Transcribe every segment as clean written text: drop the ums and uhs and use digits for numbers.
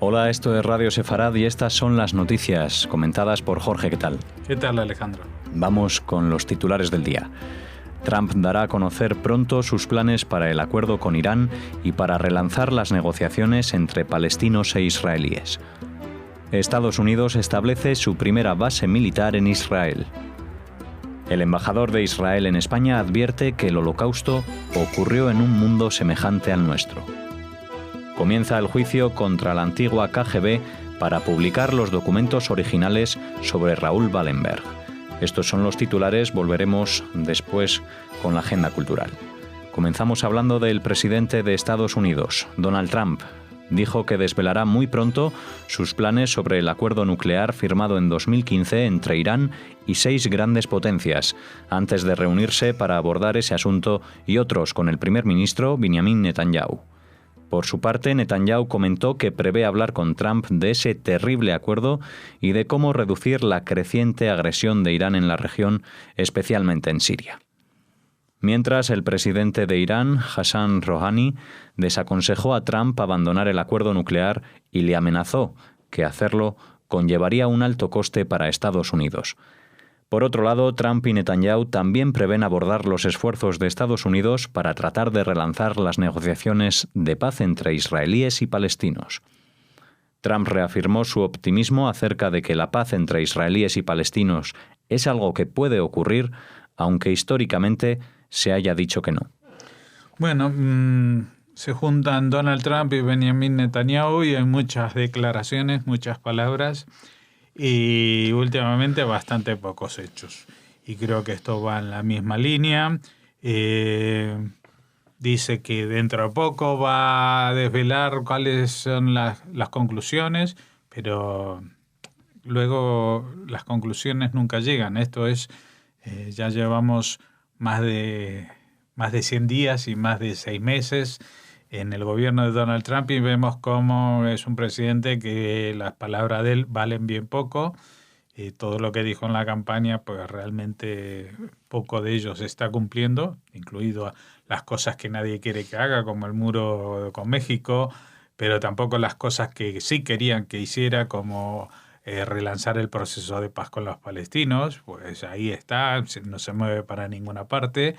Hola, esto es Radio Sefarad y estas son las noticias comentadas por Jorge. ¿Qué tal? ¿Qué tal, Alejandro? Vamos con los titulares del día. Trump dará a conocer pronto sus planes para el acuerdo con Irán y para relanzar las negociaciones entre palestinos e israelíes. Estados Unidos establece su primera base militar en Israel. El embajador de Israel en España advierte que el Holocausto ocurrió en un mundo semejante al nuestro. Comienza el juicio contra la antigua KGB para publicar los documentos originales sobre Raoul Wallenberg. Estos son los titulares, volveremos después con la agenda cultural. Comenzamos hablando del presidente de Estados Unidos, Donald Trump. Dijo que desvelará muy pronto sus planes sobre el acuerdo nuclear firmado en 2015 entre Irán y 6 grandes potencias, antes de reunirse para abordar ese asunto y otros con el primer ministro Benjamin Netanyahu. Por su parte, Netanyahu comentó que prevé hablar con Trump de ese terrible acuerdo y de cómo reducir la creciente agresión de Irán en la región, especialmente en Siria. Mientras, el presidente de Irán, Hassan Rouhani, desaconsejó a Trump abandonar el acuerdo nuclear y le amenazó que hacerlo conllevaría un alto coste para Estados Unidos. Por otro lado, Trump y Netanyahu también prevén abordar los esfuerzos de Estados Unidos para tratar de relanzar las negociaciones de paz entre israelíes y palestinos. Trump reafirmó su optimismo acerca de que la paz entre israelíes y palestinos es algo que puede ocurrir, aunque históricamente se haya dicho que no. Bueno, se juntan Donald Trump y Benjamin Netanyahu y hay muchas declaraciones, muchas palabras y últimamente bastante pocos hechos. Y creo que esto va en la misma línea. Dice que dentro de poco va a desvelar cuáles son las conclusiones, pero luego las conclusiones nunca llegan. Esto es, ya llevamos más de 100 días y más de 6 meses en el gobierno de Donald Trump y vemos cómo es un presidente que las palabras de él valen bien poco. Todo lo que dijo en la campaña, pues realmente poco de ello se está cumpliendo, incluido las cosas que nadie quiere que haga, como el muro con México, pero tampoco las cosas que sí querían que hiciera, como relanzar el proceso de paz con los palestinos. Pues ahí está, no se mueve para ninguna parte.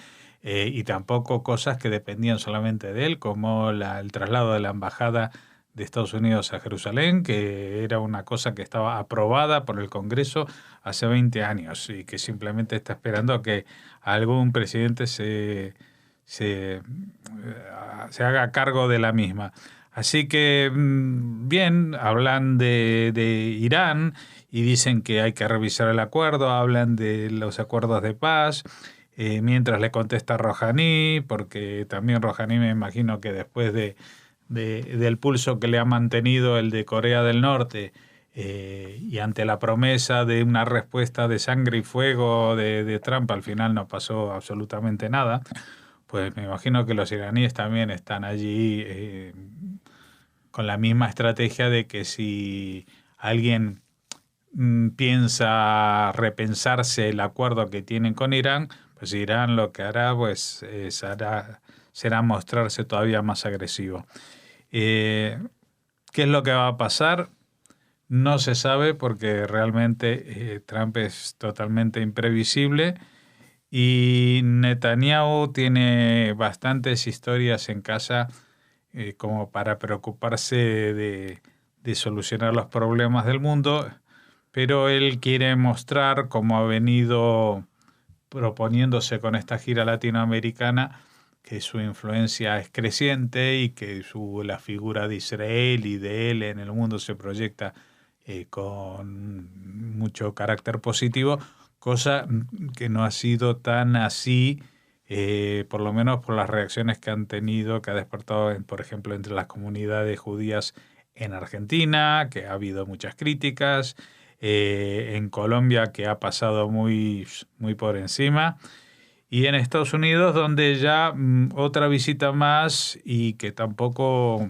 Y tampoco cosas que dependían solamente de él, como el traslado de la embajada de Estados Unidos a Jerusalén, que era una cosa que estaba aprobada por el Congreso hace 20 años y que simplemente está esperando a que algún presidente se haga cargo de la misma. Así que, bien, hablan de Irán y dicen que hay que revisar el acuerdo, hablan de los acuerdos de paz. Mientras le contesta Rouhani, porque también Rouhani me imagino que después del pulso que le ha mantenido el de Corea del Norte y ante la promesa de una respuesta de sangre y fuego de Trump, al final no pasó absolutamente nada, pues me imagino que los iraníes también están allí con la misma estrategia de que si alguien piensa repensarse el acuerdo que tienen con Irán, pues Irán lo que hará pues será mostrarse todavía más agresivo. ¿Qué es lo que va a pasar? No se sabe porque realmente Trump es totalmente imprevisible y Netanyahu tiene bastantes historias en casa como para preocuparse de solucionar los problemas del mundo, pero él quiere mostrar, como ha venido proponiéndose con esta gira latinoamericana, que su influencia es creciente y que la figura de Israel y de él en el mundo se proyecta con mucho carácter positivo, cosa que no ha sido tan así, por lo menos por las reacciones que han tenido, que ha despertado, por ejemplo, entre las comunidades judías en Argentina, que ha habido muchas críticas, en Colombia, que ha pasado muy, muy por encima, y en Estados Unidos, donde ya otra visita más y que tampoco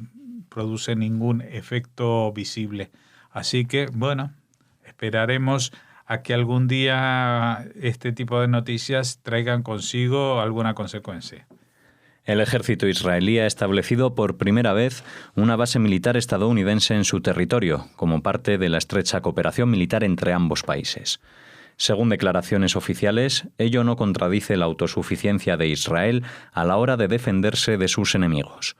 produce ningún efecto visible. Así que, bueno, esperaremos a que algún día este tipo de noticias traigan consigo alguna consecuencia. El ejército israelí ha establecido por primera vez una base militar estadounidense en su territorio, como parte de la estrecha cooperación militar entre ambos países. Según declaraciones oficiales, ello no contradice la autosuficiencia de Israel a la hora de defenderse de sus enemigos.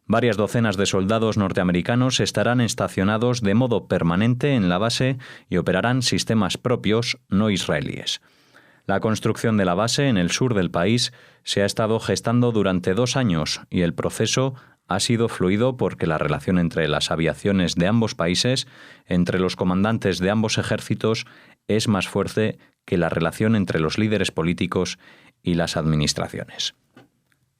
Varias docenas de soldados norteamericanos estarán estacionados de modo permanente en la base y operarán sistemas propios no israelíes. La construcción de la base en el sur del país se ha estado gestando durante 2 años y el proceso ha sido fluido porque la relación entre las aviaciones de ambos países, entre los comandantes de ambos ejércitos, es más fuerte que la relación entre los líderes políticos y las administraciones.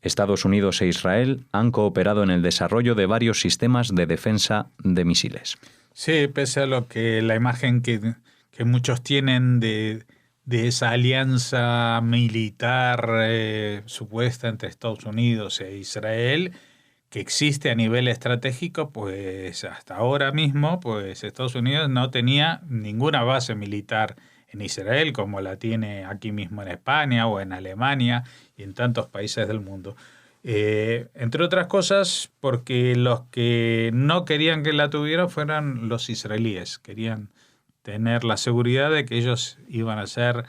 Estados Unidos e Israel han cooperado en el desarrollo de varios sistemas de defensa de misiles. Sí, pese a lo que la imagen que muchos tienen de esa alianza militar supuesta entre Estados Unidos e Israel, que existe a nivel estratégico, pues hasta ahora mismo, pues Estados Unidos no tenía ninguna base militar en Israel, como la tiene aquí mismo en España o en Alemania y en tantos países del mundo. Entre otras cosas, porque los que no querían que la tuviera fueran los israelíes. Querían tener la seguridad de que ellos iban a ser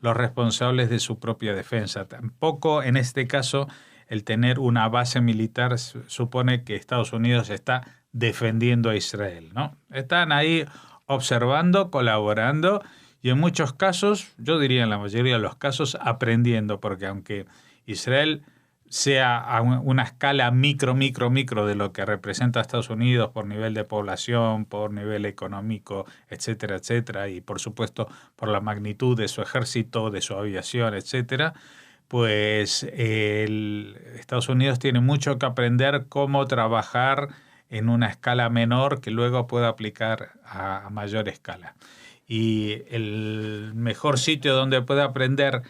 los responsables de su propia defensa. Tampoco, en este caso, el tener una base militar supone que Estados Unidos está defendiendo a Israel, ¿no? Están ahí observando, colaborando y en muchos casos, yo diría en la mayoría de los casos, aprendiendo, porque aunque Israel sea a una escala micro de lo que representa a Estados Unidos por nivel de población, por nivel económico, etcétera, etcétera, y por supuesto por la magnitud de su ejército, de su aviación, etcétera, pues Estados Unidos tiene mucho que aprender cómo trabajar en una escala menor que luego pueda aplicar a mayor escala. Y el mejor sitio donde puede aprender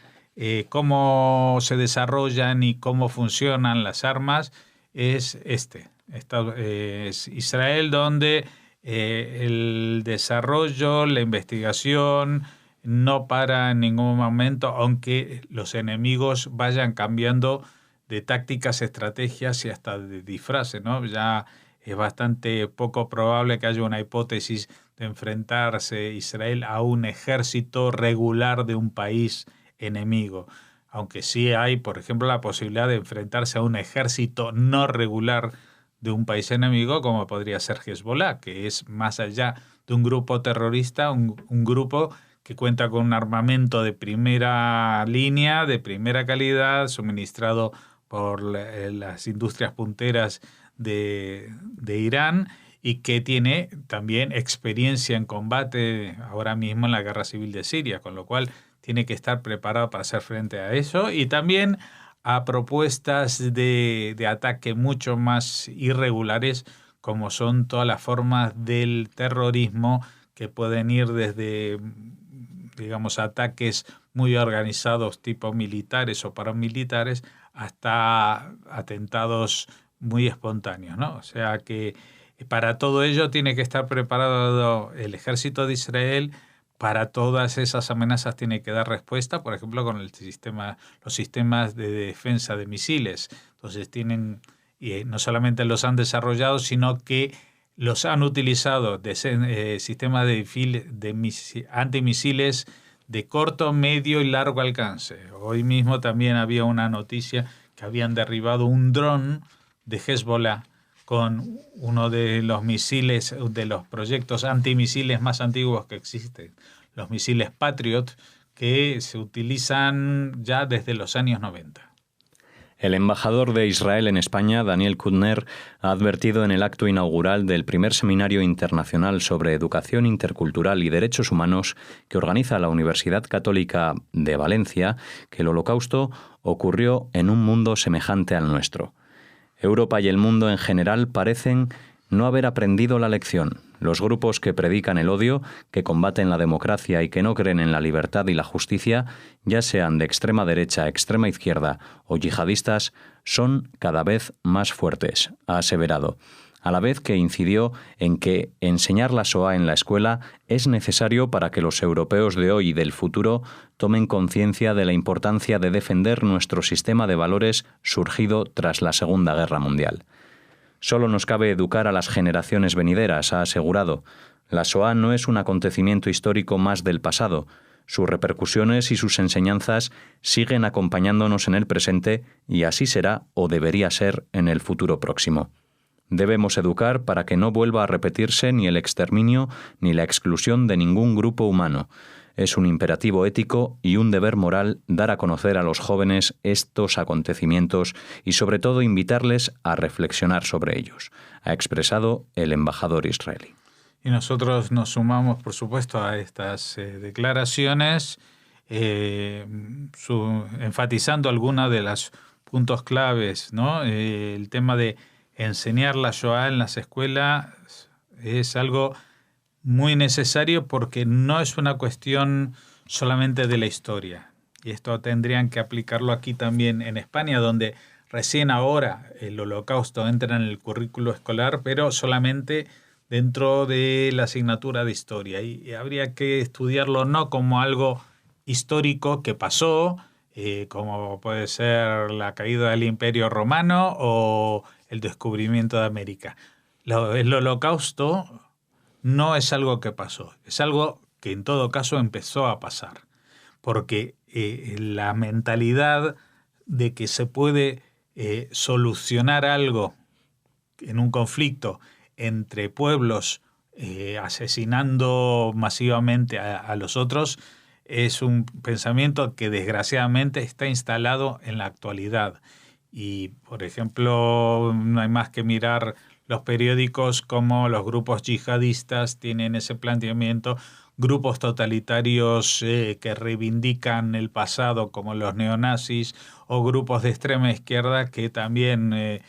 cómo se desarrollan y cómo funcionan las armas es es Israel, donde el desarrollo, la investigación no para en ningún momento, aunque los enemigos vayan cambiando de tácticas, estrategias y hasta de disfraces, ¿no? Ya es bastante poco probable que haya una hipótesis de enfrentarse Israel a un ejército regular de un país enemigo, aunque sí hay, por ejemplo, la posibilidad de enfrentarse a un ejército no regular de un país enemigo, como podría ser Hezbollah, que es más allá de un grupo terrorista, un grupo que cuenta con un armamento de primera línea, de primera calidad, suministrado por las industrias punteras de Irán, y que tiene también experiencia en combate ahora mismo en la guerra civil de Siria, con lo cual tiene que estar preparado para hacer frente a eso y también a propuestas de ataque mucho más irregulares, como son todas las formas del terrorismo que pueden ir desde, digamos, ataques muy organizados tipo militares o paramilitares hasta atentados muy espontáneos, ¿no? O sea que para todo ello tiene que estar preparado el ejército de Israel. Para todas esas amenazas tiene que dar respuesta, por ejemplo, con los sistemas de defensa de misiles. Entonces tienen, y no solamente los han desarrollado, sino que los han utilizado sistemas de antimisiles de corto, medio y largo alcance. Hoy mismo también había una noticia que habían derribado un dron de Hezbollah con uno de los misiles, de los proyectos antimisiles más antiguos que existen, los misiles Patriot, que se utilizan ya desde los años 90. El embajador de Israel en España, Daniel Kudner, ha advertido en el acto inaugural del primer Seminario Internacional sobre Educación Intercultural y Derechos Humanos que organiza la Universidad Católica de Valencia que el Holocausto ocurrió en un mundo semejante al nuestro. Europa y el mundo en general parecen no haber aprendido la lección. Los grupos que predican el odio, que combaten la democracia y que no creen en la libertad y la justicia, ya sean de extrema derecha, extrema izquierda o yihadistas, son cada vez más fuertes, ha aseverado. a la vez que incidió en que enseñar la Shoah en la escuela es necesario para que los europeos de hoy y del futuro tomen conciencia de la importancia de defender nuestro sistema de valores surgido tras la Segunda Guerra Mundial. Solo nos cabe educar a las generaciones venideras, ha asegurado. La Shoah no es un acontecimiento histórico más del pasado. Sus repercusiones y sus enseñanzas siguen acompañándonos en el presente y así será o debería ser en el futuro próximo. Debemos educar para que no vuelva a repetirse ni el exterminio ni la exclusión de ningún grupo humano. Es un imperativo ético y un deber moral dar a conocer a los jóvenes estos acontecimientos y sobre todo invitarles a reflexionar sobre ellos, ha expresado el embajador israelí. Y nosotros nos sumamos, por supuesto, a estas declaraciones, enfatizando algunos de los puntos claves, ¿no? El tema de enseñar la Shoah en las escuelas es algo muy necesario porque no es una cuestión solamente de la historia. Y esto tendrían que aplicarlo aquí también en España, donde recién ahora el Holocausto entra en el currículo escolar, pero solamente dentro de la asignatura de historia. Y habría que estudiarlo no como algo histórico que pasó, como puede ser la caída del Imperio Romano o el descubrimiento de América. El Holocausto no es algo que pasó, es algo que en todo caso empezó a pasar, porque la mentalidad de que se puede solucionar algo en un conflicto entre pueblos asesinando masivamente a los otros es un pensamiento que desgraciadamente está instalado en la actualidad. Y, por ejemplo, no hay más que mirar los periódicos como los grupos yihadistas tienen ese planteamiento, grupos totalitarios que reivindican el pasado como los neonazis o grupos de extrema izquierda que también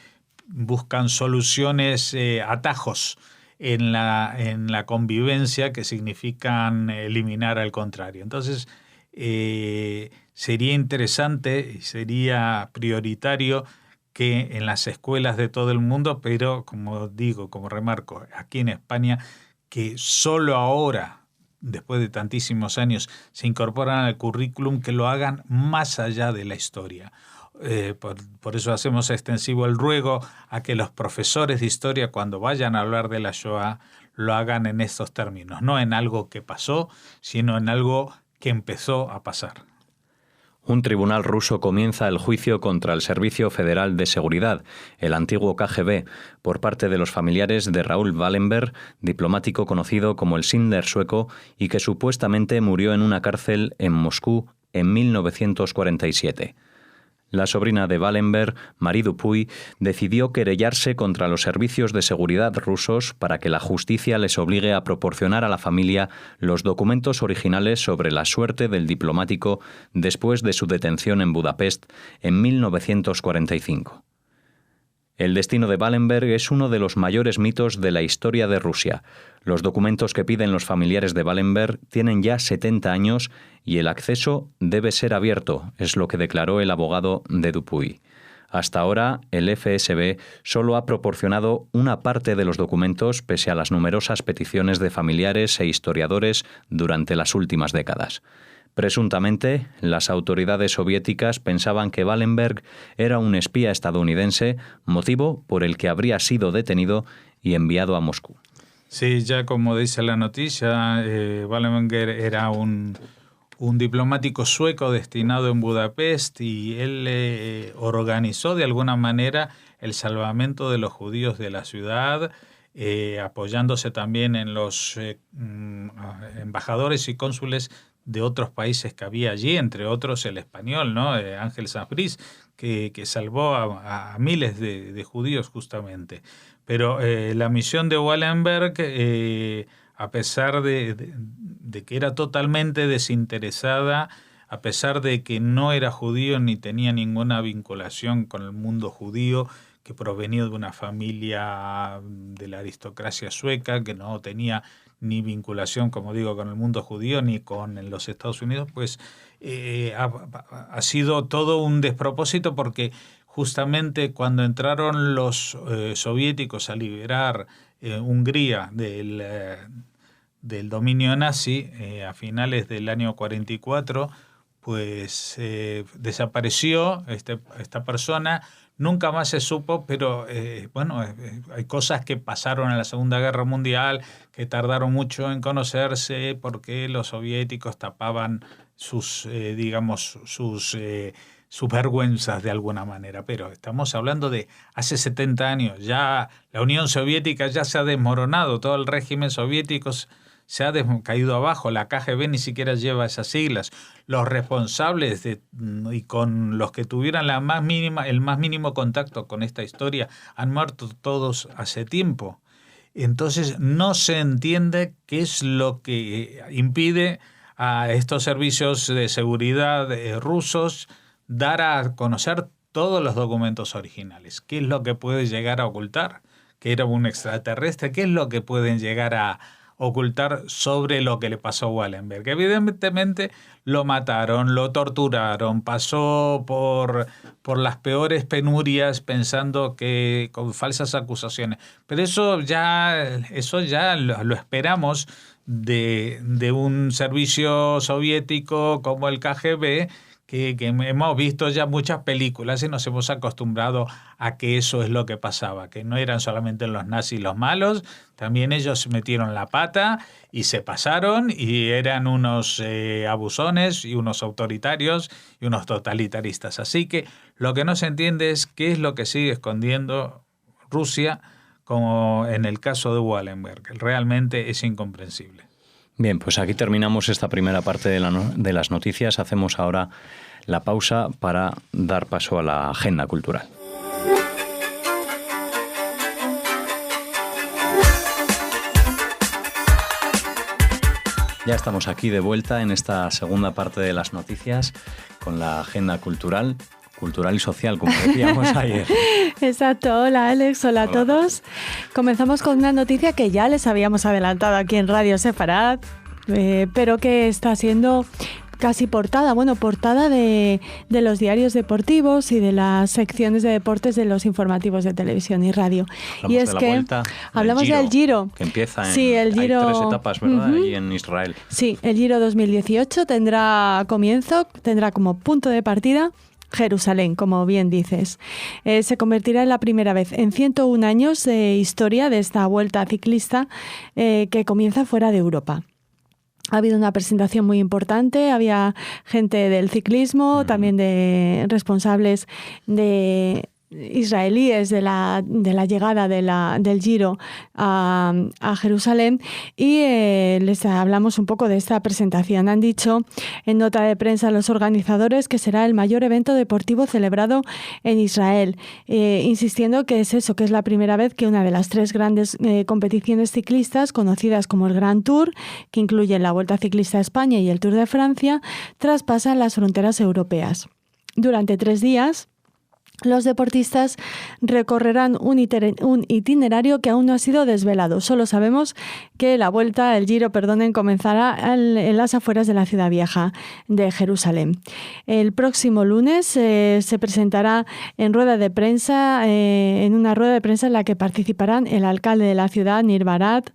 buscan soluciones, atajos en la convivencia que significan eliminar al contrario. Entonces, sería interesante y sería prioritario que en las escuelas de todo el mundo, pero como digo, como remarco, aquí en España, que solo ahora, después de tantísimos años, se incorporan al currículum, que lo hagan más allá de la historia. Por eso hacemos extensivo el ruego a que los profesores de historia, cuando vayan a hablar de la Shoah, lo hagan en estos términos, no en algo que pasó, sino en algo que empezó a pasar. Un tribunal ruso comienza el juicio contra el Servicio Federal de Seguridad, el antiguo KGB, por parte de los familiares de Raúl Wallenberg, diplomático conocido como el Schindler sueco y que supuestamente murió en una cárcel en Moscú en 1947. La sobrina de Wallenberg, Marie Dupuy, decidió querellarse contra los servicios de seguridad rusos para que la justicia les obligue a proporcionar a la familia los documentos originales sobre la suerte del diplomático después de su detención en Budapest en 1945. El destino de Wallenberg es uno de los mayores mitos de la historia de Rusia. Los documentos que piden los familiares de Wallenberg tienen ya 70 años y el acceso debe ser abierto, es lo que declaró el abogado de Dupuy. Hasta ahora, el FSB solo ha proporcionado una parte de los documentos pese a las numerosas peticiones de familiares e historiadores durante las últimas décadas. Presuntamente, las autoridades soviéticas pensaban que Wallenberg era un espía estadounidense, motivo por el que habría sido detenido y enviado a Moscú. Sí, ya como dice la noticia, Wallenberg era un diplomático sueco destinado en Budapest y él organizó de alguna manera el salvamento de los judíos de la ciudad, apoyándose también en los embajadores y cónsules de otros países que había allí, entre otros el español, ¿no? Ángel Sanz que salvó a miles de judíos justamente. Pero la misión de Wallenberg, a pesar de que era totalmente desinteresada, a pesar de que no era judío ni tenía ninguna vinculación con el mundo judío, que provenía de una familia de la aristocracia sueca, que no tenía ni vinculación, como digo, con el mundo judío ni con los Estados Unidos, pues ha sido todo un despropósito porque justamente cuando entraron los soviéticos a liberar Hungría del dominio nazi a finales del año 44, pues desapareció esta persona. Nunca más se supo, pero hay cosas que pasaron en la Segunda Guerra Mundial que tardaron mucho en conocerse porque los soviéticos tapaban sus vergüenzas de alguna manera. Pero estamos hablando de hace 70 años. Ya la Unión Soviética ya se ha desmoronado, todo el régimen soviético se ha caído abajo, la KGB ni siquiera lleva esas siglas. Los responsables y con los que tuvieran el más mínimo contacto con esta historia han muerto todos hace tiempo. Entonces no se entiende qué es lo que impide a estos servicios de seguridad rusos dar a conocer todos los documentos originales. ¿Qué es lo que puede llegar a ocultar? ¿Que era un extraterrestre? ¿Qué es lo que pueden llegar a ocultar sobre lo que le pasó a Wallenberg? Evidentemente lo mataron, lo torturaron, pasó por las peores penurias pensando que con falsas acusaciones. Pero eso ya lo esperamos de un servicio soviético como el KGB, que hemos visto ya muchas películas y nos hemos acostumbrado a que eso es lo que pasaba, que no eran solamente los nazis los malos, también ellos metieron la pata y se pasaron y eran unos abusones y unos autoritarios y unos totalitaristas. Así que lo que no se entiende es qué es lo que sigue escondiendo Rusia, como en el caso de Wallenberg. Realmente es incomprensible. Bien, pues aquí terminamos esta primera parte de las noticias. Hacemos ahora la pausa para dar paso a la agenda cultural. Ya estamos aquí de vuelta en esta segunda parte de las noticias con la agenda cultural y social, como decíamos ayer. Exacto. Hola, Alex. Hola a todos. Comenzamos con una noticia que ya les habíamos adelantado aquí en Radio Sefarad, pero que está siendo casi portada de los diarios deportivos y de las secciones de deportes de los informativos de televisión y radio. Hablamos y es que hablamos del Giro. Que empieza el Giro. Hay 3 etapas, ¿verdad? Allí en Israel. Sí, el Giro 2018 tendrá como punto de partida Jerusalén, como bien dices. Se convertirá en la primera vez en 101 años de historia de esta vuelta ciclista que comienza fuera de Europa. Ha habido una presentación muy importante, había gente del ciclismo, también de responsables de israelíes de la llegada del Giro a Jerusalén, y les hablamos un poco de esta presentación. Han dicho en nota de prensa los organizadores que será el mayor evento deportivo celebrado en Israel, insistiendo que es la primera vez que una de las 3 grandes competiciones ciclistas conocidas como el Grand Tour, que incluyen la Vuelta Ciclista a España y el Tour de Francia, traspasan las fronteras europeas. Durante 3 días, los deportistas recorrerán un itinerario que aún no ha sido desvelado. Solo sabemos que el Giro, comenzará en las afueras de la ciudad vieja de Jerusalén. El próximo lunes se presentará en una rueda de prensa en la que participarán el alcalde de la ciudad, Nir Barkat,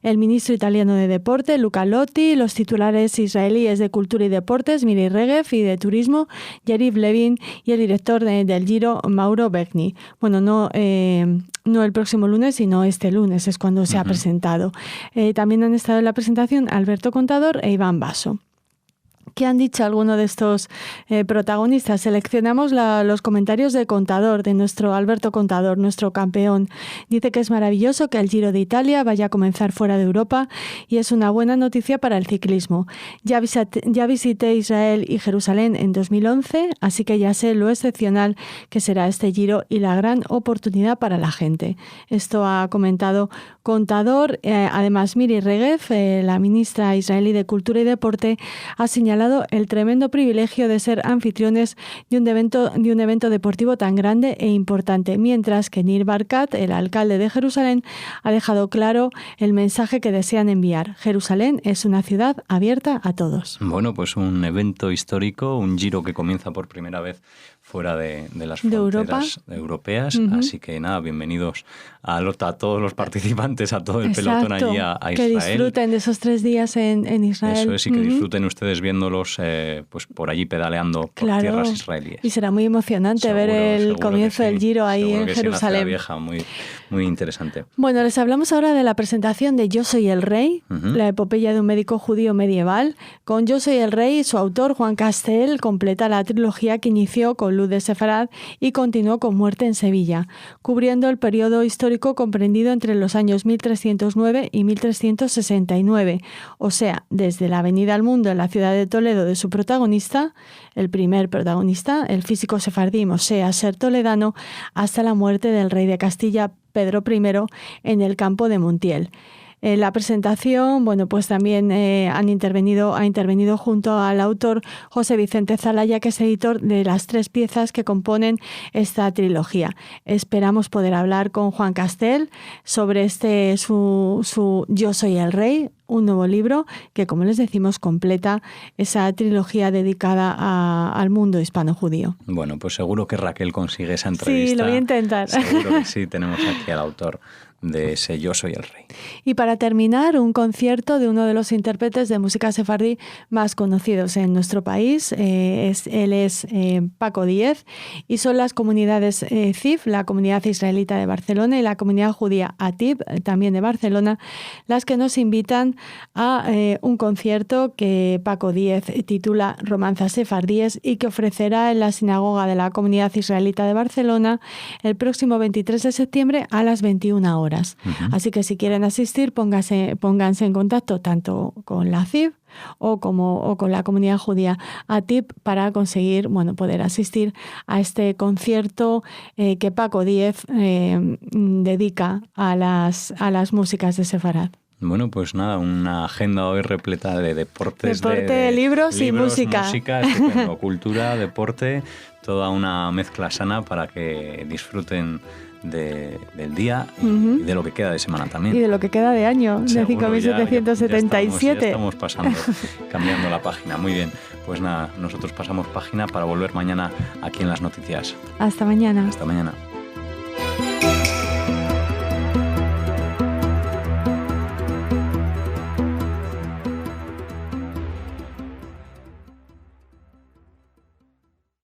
el ministro italiano de Deporte, Luca Lotti, los titulares israelíes de Cultura y Deportes, Miri Regev, y de Turismo, Yariv Levin, y el director del Giro, Mauro Becni. Bueno, no el próximo lunes, sino este lunes es cuando se ha presentado. También han estado en la presentación Alberto Contador e Iván Basso. ¿Qué han dicho algunos de estos protagonistas? Seleccionamos los comentarios de Contador, de nuestro Alberto Contador, nuestro campeón. Dice que es maravilloso que el Giro de Italia vaya a comenzar fuera de Europa y es una buena noticia para el ciclismo. Ya visité Israel y Jerusalén en 2011, así que ya sé lo excepcional que será este Giro y la gran oportunidad para la gente. Esto ha comentado Contador. Además, Miri Regev, la ministra israelí de Cultura y Deporte, ha señalado el tremendo privilegio de ser anfitriones de un evento deportivo tan grande e importante, mientras que Nir Barkat, el alcalde de Jerusalén, ha dejado claro el mensaje que desean enviar. Jerusalén es una ciudad abierta a todos. Bueno, pues un evento histórico, un Giro que comienza por primera vez fuera de las fronteras europeas. Así que nada, bienvenidos a todos los participantes, a todo el pelotón allí a Israel. Que disfruten de esos 3 días en Israel. Eso es, y que disfruten ustedes viéndolos pues por allí pedaleando por tierras israelíes. Y será muy emocionante ver el comienzo del Giro ahí en Jerusalén. Vieja, muy, muy interesante. Bueno, les hablamos ahora de la presentación de Yo soy el rey, la epopeya de un médico judío medieval. Con Yo soy el rey, su autor, Juan Castel, completa la trilogía que inició con Luz de Sefarad y continuó con Muerte en Sevilla, cubriendo el periodo histórico comprendido entre los años 1309 y 1369, o sea, desde la venida al mundo en la ciudad de Toledo de su protagonista, el primer protagonista, el físico sefardí Moshe Asher Toledano, hasta la muerte del rey de Castilla, Pedro I, en el campo de Montiel. En la presentación, bueno, pues también ha intervenido junto al autor José Vicente Zalaya, que es editor de las 3 piezas que componen esta trilogía. Esperamos poder hablar con Juan Castel sobre su Yo soy el rey, un nuevo libro que, como les decimos, completa esa trilogía dedicada al mundo hispano-judío. Bueno, pues seguro que Raquel consigue esa entrevista. Sí, lo voy a intentar. Seguro que sí, tenemos aquí al autor de ese Yo soy el rey. Y para terminar, un concierto de uno de los intérpretes de música sefardí más conocidos en nuestro país. Él es Paco Díez, y son las comunidades CIF, la comunidad israelita de Barcelona, y la comunidad judía ATIB, también de Barcelona, las que nos invitan a un concierto que Paco Díez titula Romanzas sefardíes y que ofrecerá en la sinagoga de la comunidad israelita de Barcelona el próximo 23 de septiembre a las 21 horas. Así que si quieren asistir, pónganse en contacto tanto con la CIB o con la comunidad judía ATIB para conseguir, poder asistir a este concierto que Paco Díez dedica a las músicas de Sefarad. Bueno, pues nada, una agenda hoy repleta de deportes. Deporte, libros y música. Música, estupendo, cultura, deporte, toda una mezcla sana para que disfruten del día y de lo que queda de semana también. Y de lo que queda de año, seguro, de 5.777. Ya estamos pasando, cambiando la página. Muy bien, pues nada, nosotros pasamos página para volver mañana aquí en las noticias. Hasta mañana. Hasta mañana.